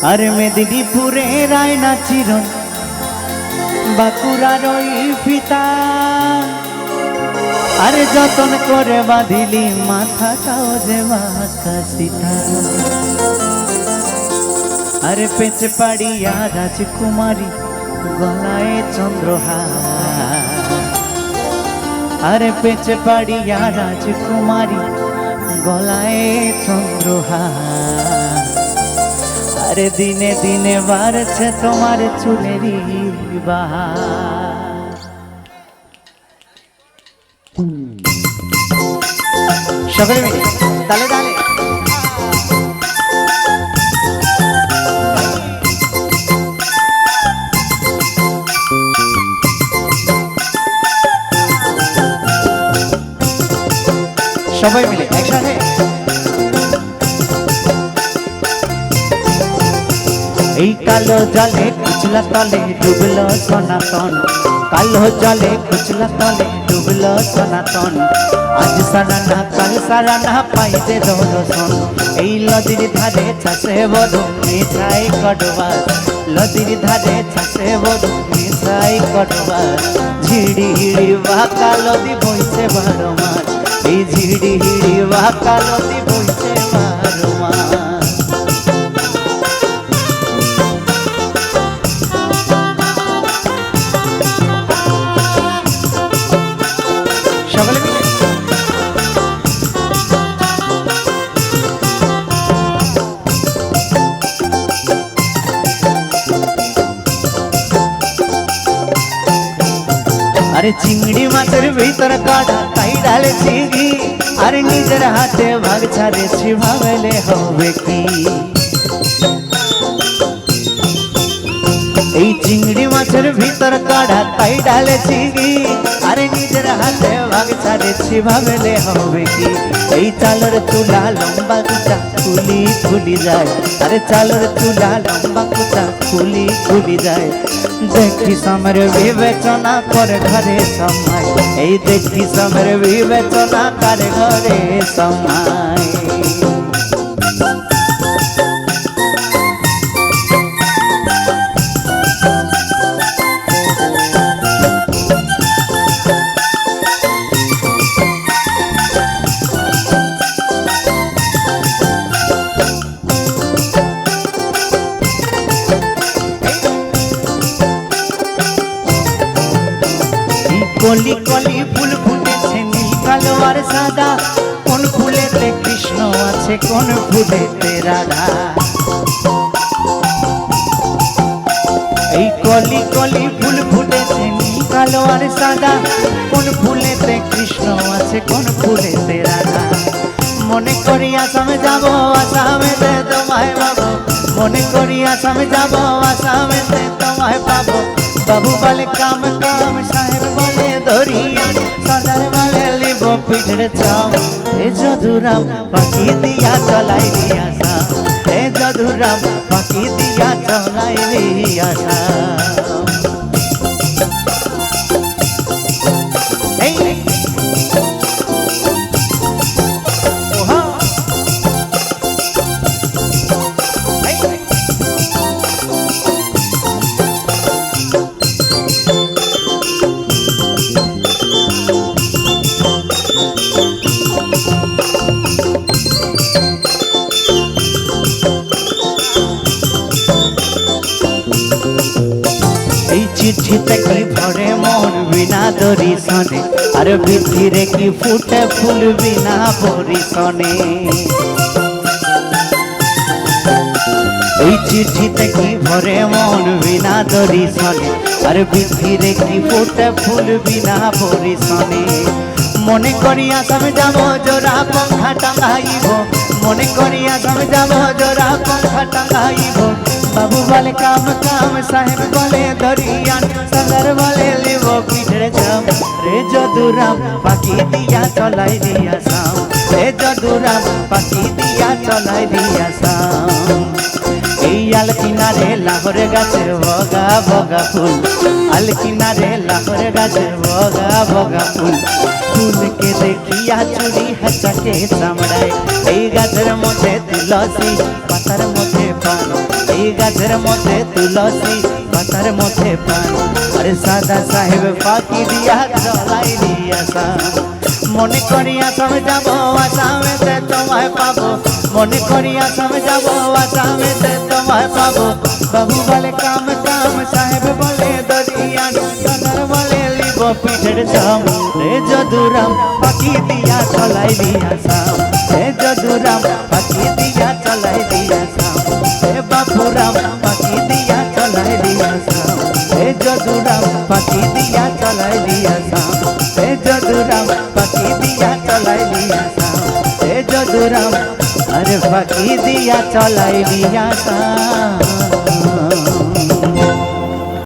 আর মেদিনীপুরে রায়না চিরন বাঁকুড়ার ওই ফিতা আরে যতন করে বাঁধিলি মাথাটাও যে বাঁকা সীতা আরে পেঁচে পাড়িয়া রাজকুমারী গলায় চন্দ্রহার আরে পেঁচে পাড়িয়া রাজকুমারী গলায় চন্দ্রহার আরে দিনে দিনে বাড়ছে তোমার চুলেরই বাহার। সকলে মিলে তালে তালে সবাই মিলে একসাথে এই কালো জলে কুচলা তলে ডুবলো সনাতন কালো জলে কুচলা তলে ডুবলো সনাতন আজ সারা না কাল সারা না পাইতে দর্শন এই নদীর ধারে চাষে বড় মিঠাই কটবার নদীর ধারে চাষে বড় মিঠাই কটবার ঝিড়ি হিড়ি বাঁকা নদী বইছে 12 মাস এই ঝিড়ি হিড়ি বাঁকা নদী বইছে 12 মাস। সকলে মিলে আরে চিংড়ি মাছের ভিতর কাটা তাই ঢালেছি ঘি আরে নিজের হাতে ভাগ ছাড়েছি ভাবলে হবে কি এই চিংড়ি মাছের ভিতর কাটা তাই ঢালেছি ঘি আরে নিজের হাতে ভাগ ছাড়েছি ভাবলে হবে কি এই চালের চুলা লম্বা কুচা খুলি খুলি যায় আরে চালের চুলা লম্বা কুচা খুলি খুলি যায় দেখি সমর বিবেচনা করে ঘরে সময় এই দেখি সমর বিবেচনা করে ঘরে সময়। কলি কলি ফুল ফুটেছে নীল কালো আর সাদা কোন ফুলেতে কৃষ্ণ আছে কোন ফুলেতে রাধা এই কলি কলি ফুল ফুটেছে নীল কালো আর সাদা কোন ফুলেতে কৃষ্ণ আছে কোন ফুলেতে রাধা মনে করি আসামে যাব আসামেতে তোমায় পাবো মনে করি আসামে যাব আসামেতে তোমায় পাবো বাবু বলে কাম কাম সাহেব বলে দরিয়া সদর বলে লিব পিঠড়ে চাও এ যদুরাম পাখি দিয়া চলাই দিয়া সা এ যদুরাম পাখি দিয়া চলাই দিয়া সা। চিঠিতে কি ভরে মন বিনা দরিশনে আর ভিতরে কি ফুটে ফুল বিনা পরিশনে এই চিঠিতে কি ভরে মন বিনা দরিশনে আর ভিতরে কি ফুটে ফুল বিনা পরিশনে মনে করি আসামে যাব জোড়া পঙ্খা টাঙাইব মনে করি আসামে যাব জোড়া পঙ্খা টাঙাইব বাবু বলে কাম কাম সাহেব বলে দরিয়ান সদর বলে লিব পিঠড়ে চাও রে যদুরাম পাখি দিয়া চলাই দিয়া সাও রে যদুরাম পাখি দিয়া চলাই দিয়া সাও এই আল কিনারে লাহ লাহোর গাছে বগা বগা ফুল আল কিনারে লাহোর গাছে বগা বগা ফুল ফুলকে দেখিয়া চুরি হাঁচাকে চামড়ায় এই গাছের মধ্যে তুলসী পাতার মধ্যে পান এই গাছের মধ্যে তুলসী পাতার মধ্যে পান আরে সাদা সাহেব ফাঁকি দিয়া চলাই দিয়া মনে করি আসাম যাব আসামেতে তোমায় পাবো মনে করি আসাম যাব আসামেতে তোমায় পাবো বাবু বলে কাম কাম সাহেব বলে দরিয়া সদর বলে লিব পিঠের চাম রে যদুরাম পাখি দিয়া চলাই দিয়া সাম রে যদুরাম পাখি দিয়া চলাই দিয়া সাম রে বাপুরাম পাখি দিয়া চলাই দিয়া সাম রে যদুরাম পাখি দিয়া চলাই দিয়া সাম রে যদুরাম পাখি দিয়া চলাই দিয়া সাম রে যদুরাম আরে পাখি দিয়া চলাই দিয়া সাম।